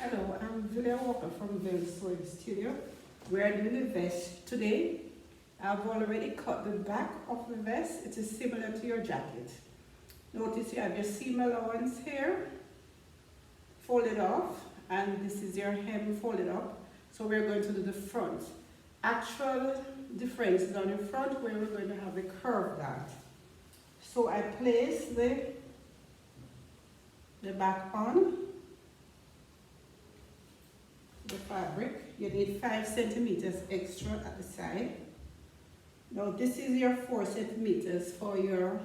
Hello, I'm Julia Walker from Vel's Sewing Studio. We are doing the vest today. I've already cut the back of the vest. It is similar to your jacket. Notice you have your seam allowance here, folded off, and this is your hem folded up. So we're going to do the front. Actual difference is on the front where we're going to have the curve dart. So I place the back on the fabric. You need 5 centimeters extra at the side. Now this is your 4 centimeters for your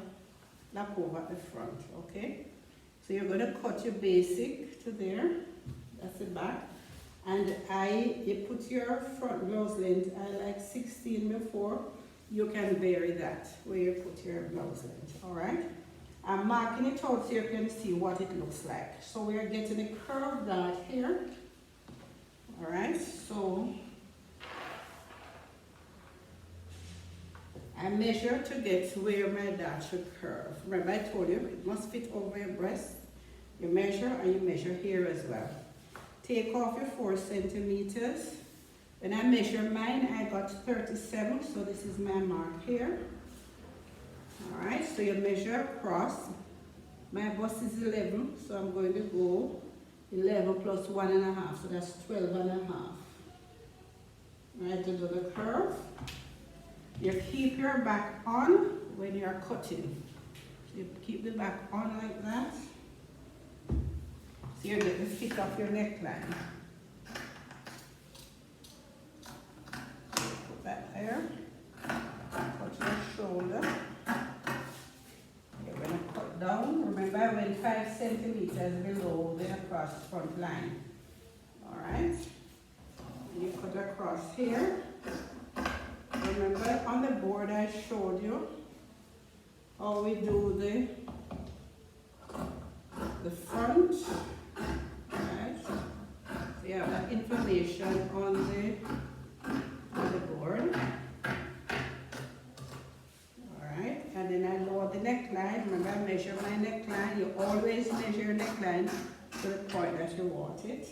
lap over at the front, okay? So you're going to cut your basic to there, that's the back. And you put your front blouse length, I like 16 before. You can vary that where you put your blouse length, all right? I'm marking it out so you can see what it looks like. So we are getting a curved dart here. All right, so I measure to get where my dart should curve. Remember I told you, it must fit over your breast. You measure and you measure here as well. Take off your 4 centimeters. When I measure mine, I got 37, so this is my mark here. All right, so you measure across. My bust is 11, so I'm going to go 11 plus 1.5, so that's 12.5. Right, to do the curve. You keep your back on when you're cutting. So you keep the back on like that. So you get the fit of your neckline. Put that there. Cut your shoulder. You're going to cut down. Remember I went 5 centimeters below the across front line. Alright? You cut across here. Remember on the board I showed you how we do the front. Right? So you have that information on the board. Alright, and then I lower the neckline. Remember I measure my neckline. You always measure your neckline to the point that you want it.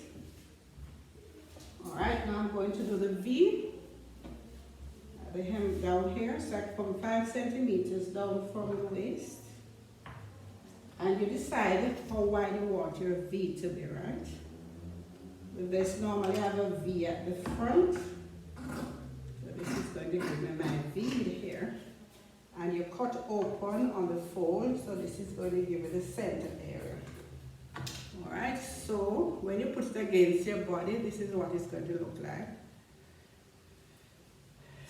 Alright, now I'm going to do the V. The hem down here, so I come 5 centimeters down from the waist. And you decide how wide you want your V to be, right? The vest normally have a V at the front. So this is going to give me my V here. And you cut open on the fold, so this is going to give you the center area. Alright, so when you put it against your body, this is what it's going to look like.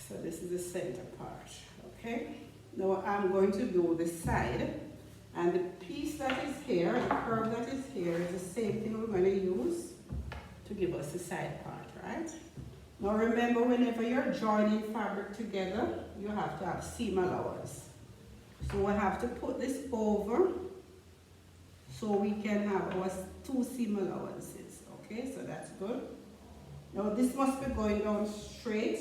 So this is the center part, okay? Now I'm going to do the side, and the piece that is here, the curve that is here, is the same thing we're going to use to give us the side part, right? Now remember, whenever you're joining fabric together, you have to have seam allowance. So we have to put this over so we can have our 2 seam allowances, okay? So that's good. Now this must be going down straight.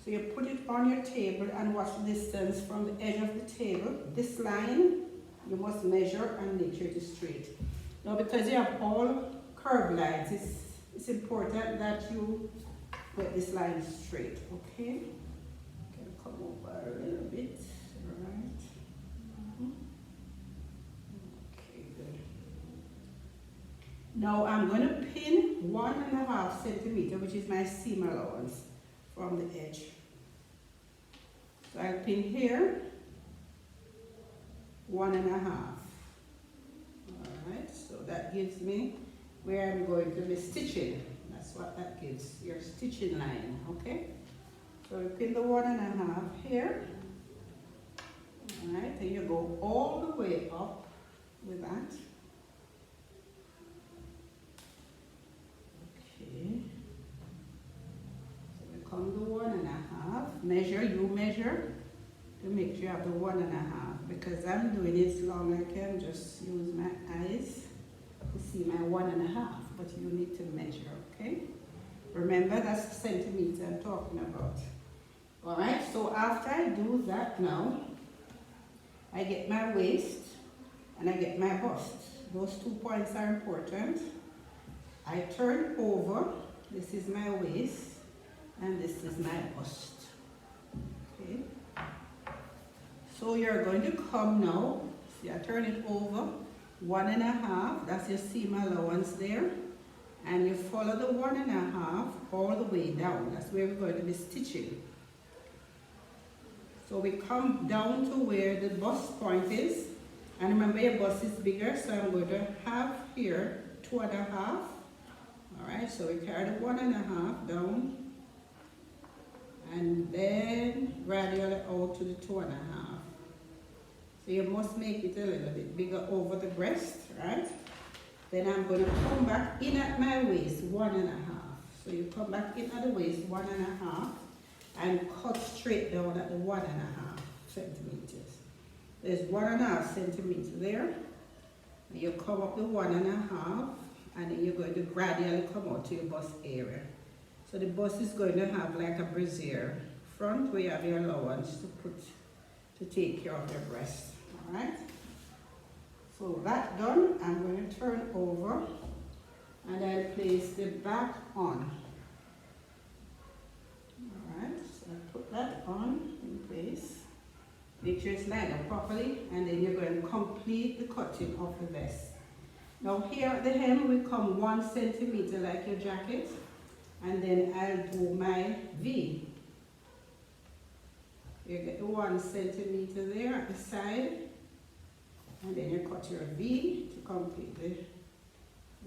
So you put it on your table and watch the distance from the edge of the table. This line, you must measure and make sure it is straight. Now because you have all curved lines, it's important that you get this line straight, okay? Can come over a little bit, right? Okay, good. Now I'm going to pin 1.5 centimeter, which is my seam allowance from the edge. So I'll pin here 1.5. Alright, so that gives me where I'm going to be stitching. That's what that gives, your stitching line, okay? So we pin the 1.5 here. Alright, and you go all the way up with that. Okay. Come to 1.5, measure, you measure to make sure you have the 1.5. Because I'm doing it long, I can just use my eyes to see my 1.5, but you need to measure, okay? Remember, that's the centimeter I'm talking about. All right, so after I do that now, I get my waist and I get my bust. Those 2 points are important. I turn over. This is my waist and this is my bust. Okay. So you're going to come now. See, I turn it over 1.5. That's your seam allowance there. And you follow the 1.5 all the way down. That's where we're going to be stitching. So we come down to where the bust point is. And remember your bust is bigger, so I'm going to have here 2.5. Alright, so we carry the 1.5 down. And then gradually out to the 2.5. So you must make it a little bit bigger over the breast, right? Then I'm going to come back in at my waist, 1.5. So you come back in at the waist, 1.5, and cut straight down at the 1.5 centimeters. There's 1.5 centimeters there. And you come up the 1.5, and then you're going to gradually come out to your bust area. So the bust is going to have like a brassiere front where you have your allowance to take care of your breast. Alright? So that done, I'm going to turn over and I'll place the back on. Alright, so I put that on in place. Make sure it's lined up properly, and then you're going to complete the cutting of the vest. Now here at the hem we come 1 centimeter like your jacket, and then I'll do my V. You get the 1 centimeter there at the side, and then you cut your V to complete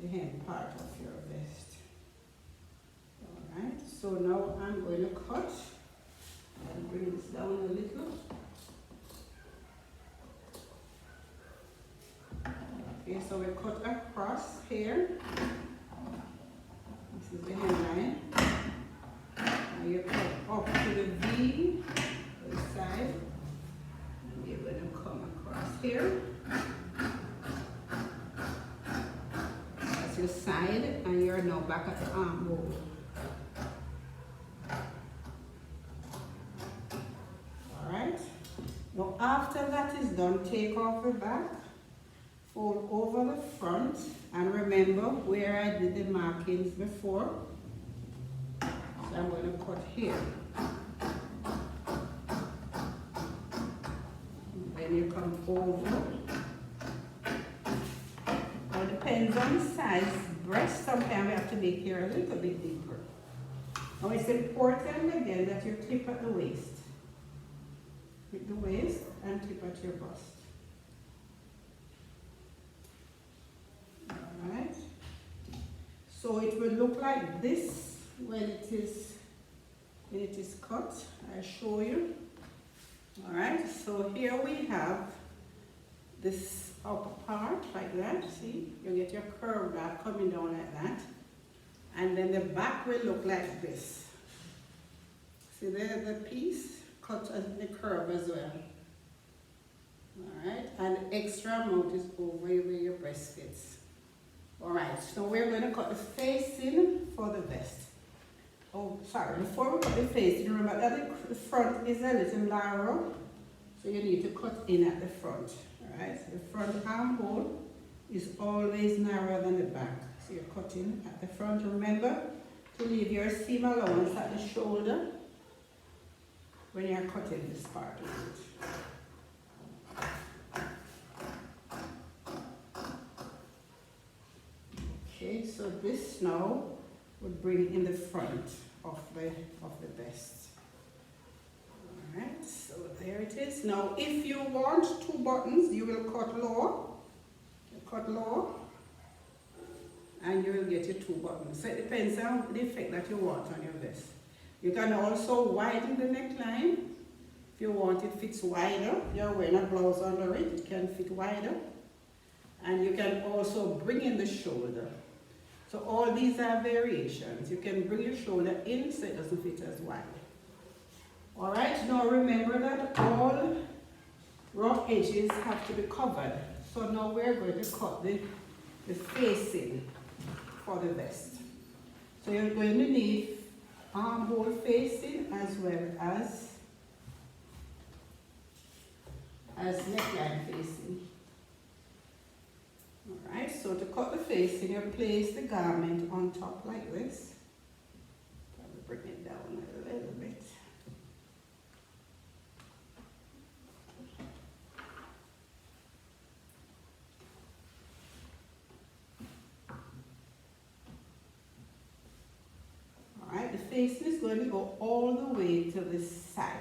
the hem part of your vest. Alright, so now I'm going to cut. I'll bring this down a little. Okay, so we cut across here. This is the hemline. Now you cut up to the V, the side, and you're going to come across here. That's your side, and you're now back at the armhole. Alright. Now after that is done, take off the back. Fold over the front, and remember where I did the markings before. So I'm going to cut here. And then you come over. Now it depends on the size. Breast, sometimes we have to make here a little bit deeper. Now it's important again that you clip at the waist. Clip the waist and clip at your bust. Alright, so it will look like this when it is cut. I'll show you. Alright, so here we have this upper part like that. See, you get your curve back coming down like that, and then the back will look like this. See there, the piece cut in the curve as well. Alright, and the extra amount is over where your breast fits. Alright, so we're going to cut the facing for the vest. Oh, sorry, before we cut the facing, remember that the front is a little narrow, so you need to cut in at the front. Alright, the front armhole is always narrower than the back, so you're cutting at the front. Remember to leave your seam allowance at the shoulder when you're cutting this part of it. Okay, so this now would bring in the front of the vest. Alright, so there it is. Now if you want 2 buttons, you will cut lower. You cut lower, and you will get your 2 buttons. So it depends on the effect that you want on your vest. You can also widen the neckline. If you want it fits wider, you're wearing a blouse under it, it can fit wider. And you can also bring in the shoulder. So all these are variations. You can bring your shoulder in so it doesn't fit as wide. Alright, now remember that all raw edges have to be covered. So now we're going to cut the facing for the vest. So you're going to need armhole facing as well as neckline facing. Alright, so to cut the facing, you place the garment on top like this. Probably bring it down a little bit. Alright, the facing is going to go all the way to the side.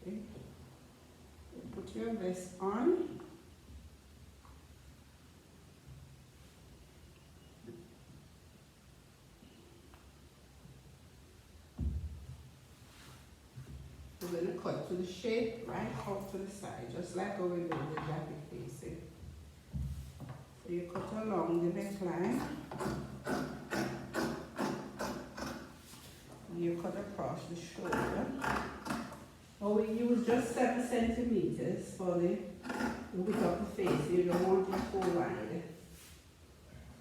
Okay. Put your vest on. We're going to cut to the shape right off to the side, just like how we're doing the jacket facing. So you cut along the neckline, and you cut across the shoulder. Now we use just 7 centimeters for the width of the face. You don't want it too wide.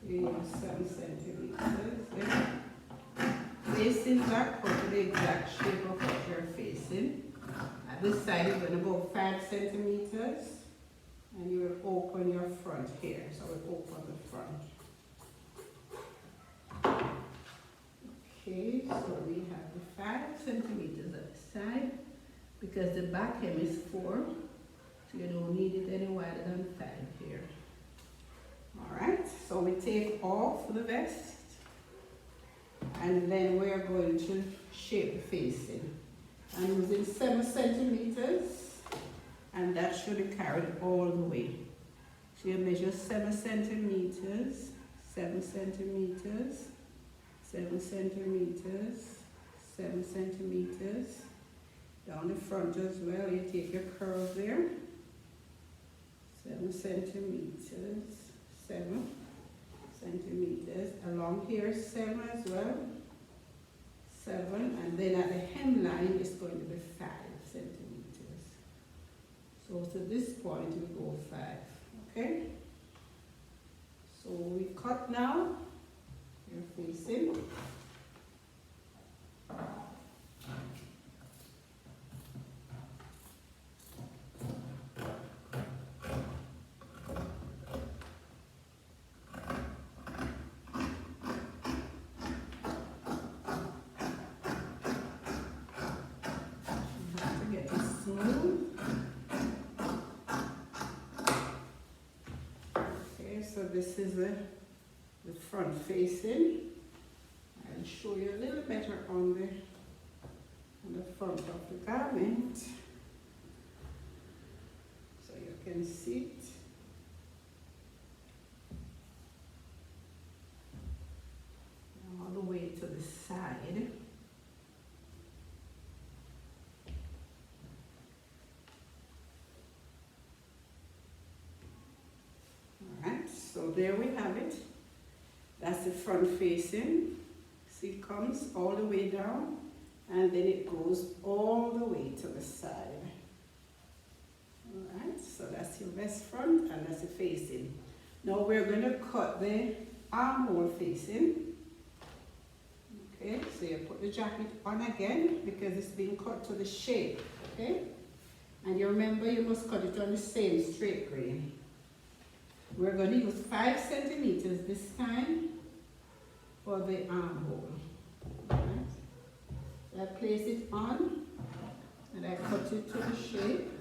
You use 7 centimeters there. Facings are cut to the exact shape of what you're facing. At this side you're going to go 5 centimeters. And you will open your front here. So we'll open the front. Okay, so we have the 5 centimeters at the side because the back hem is 4. So you don't need it any wider than 5 here. Alright, so we take off the vest and then we are going to shape the facing. I'm using 7 centimeters. And that should be carried all the way. So you measure 7 centimeters, 7 centimeters, 7 centimeters, 7 centimeters. Down the front as well, you take your curve there. 7 centimeters, 7 centimeters. Along here, 7 as well. 7, and then at the hemline, it's going to be 5 centimeters. So to this point we go 5, okay? So we cut now, you're facing. You have to get it smooth. So this is the front facing. I'll show you a little better on the front of the garment so you can see it. All the way to the side. So there we have it. That's the front facing. See, it comes all the way down and then it goes all the way to the side. Alright, so that's your vest front and that's the facing. Now we're going to cut the armhole facing. Okay, so you put the jacket on again because it's being cut to the shape. Okay, and you remember you must cut it on the same straight grain. We're going to use 5 centimeters this time for the armhole. Right. So I place it on and I cut it to the shape.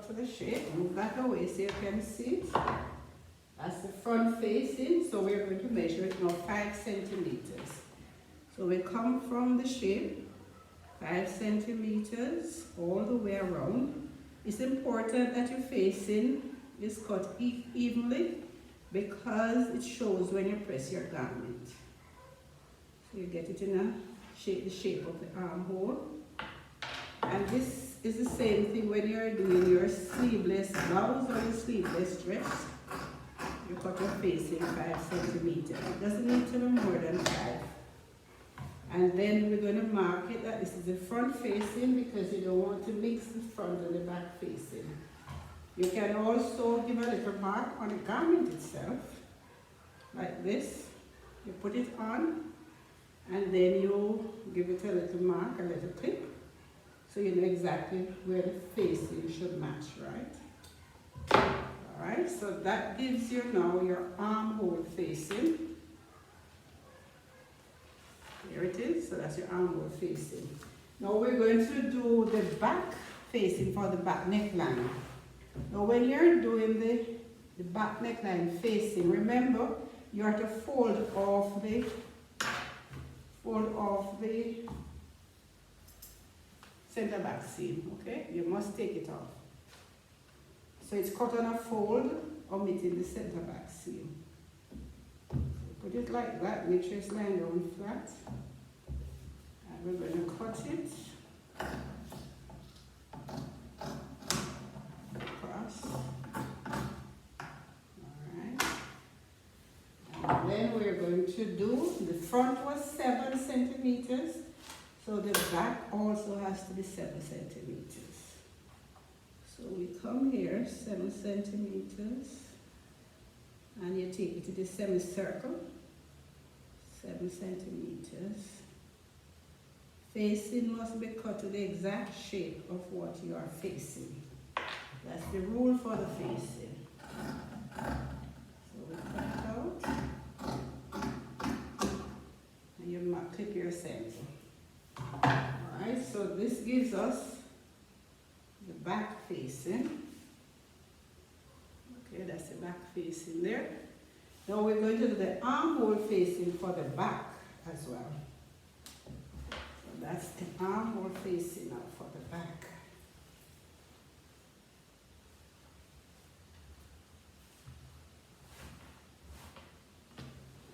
To the shape, move that away so you can see it. That's the front facing, so we're going to measure it now 5 centimeters. So we come from the shape, 5 centimeters all the way around. It's important that your facing is cut evenly because it shows when you press your garment. So you get it in the shape of the armhole. And this is the same thing when you're doing your sleeveless blouse or your sleeveless dress. You cut your facing 5 centimeters. It doesn't need to be more than 5. And then we're going to mark it that this is the front facing because you don't want to mix the front and the back facing. You can also give a little mark on the garment itself, like this. You put it on, and then you give it a little mark, a little clip, so you know exactly where the facing should match, right? Alright, so that gives you now your armhole facing. Here it is, so that's your armhole facing. Now we're going to do the back facing for the back neckline. Now when you're doing the back neckline facing, remember you have to fold off the center back seam, okay? You must take it off. So it's cut on a fold, omitting the center back seam. So put it like that, make sure it's lying down flat. And we're going to cut it across. Alright. And then we're going to do, the front was 7 centimeters, so the back also has to be 7 centimeters. So we come here, 7 centimeters, and you take it to the semicircle, 7 centimeters. Facing must be cut to the exact shape of what you are facing. That's the rule for the facing. So we cut it out, and you clip your center. Alright, so this gives us the back facing. Okay, that's the back facing there. Now we're going to do the armhole facing for the back as well. So that's the armhole facing now for the back.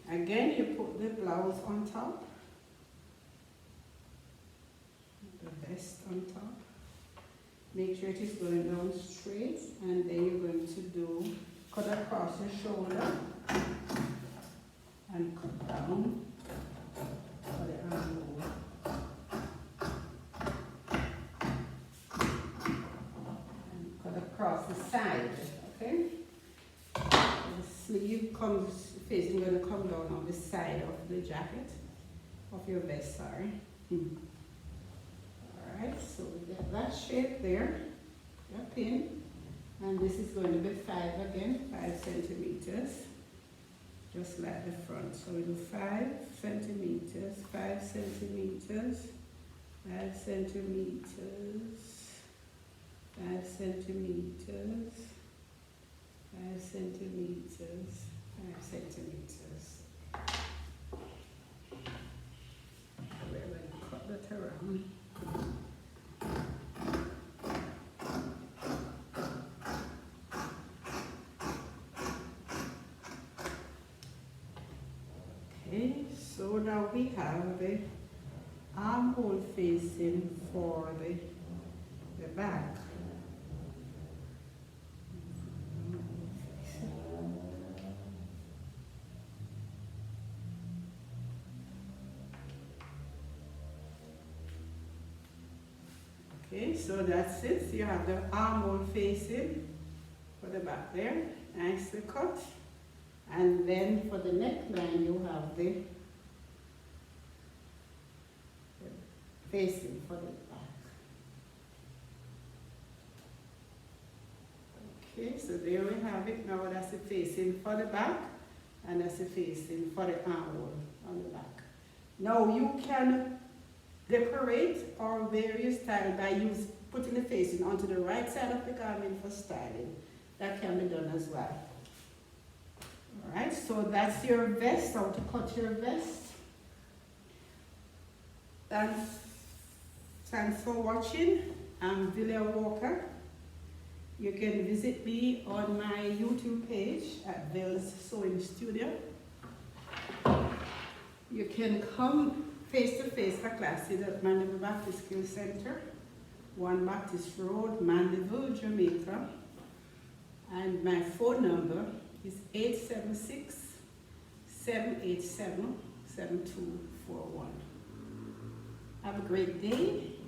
Again, you put the blouse on top, the vest on top. Make sure it is going down straight, and then you're going to cut across your shoulder and cut down for the armhole. And cut across the side, okay? The sleeve comes facing, going to come down on the side of the jacket, of your vest, sorry. Alright, so we get that shape there, your pin, and this is going to be 5 again, 5 centimeters, just like the front. So we do 5 centimeters, 5 centimeters, 5 centimeters, 5 centimeters, 5 centimeters, 5 centimeters. We're going to cut that around. Okay, so now we have the armhole facing for the back. Okay, so that's it. So you have the armhole facing for the back there, nicely cut. And then for the neckline, you have the facing for the back. Okay, so there we have it. Now that's the facing for the back, and that's the facing for the armhole on the back. Now you can decorate or vary style by putting the facing onto the right side of the garment for styling. That can be done as well. Alright, so that's your vest, how to cut your vest. Thanks for watching. I'm Villia Walker. You can visit me on my YouTube page at Ville's Sewing Studio. You can come face-to-face for classes at Mandeville Baptist Skill Center, 1 Baptist Road, Mandeville, Jamaica. And my phone number is 876-787-7241. Have a great day.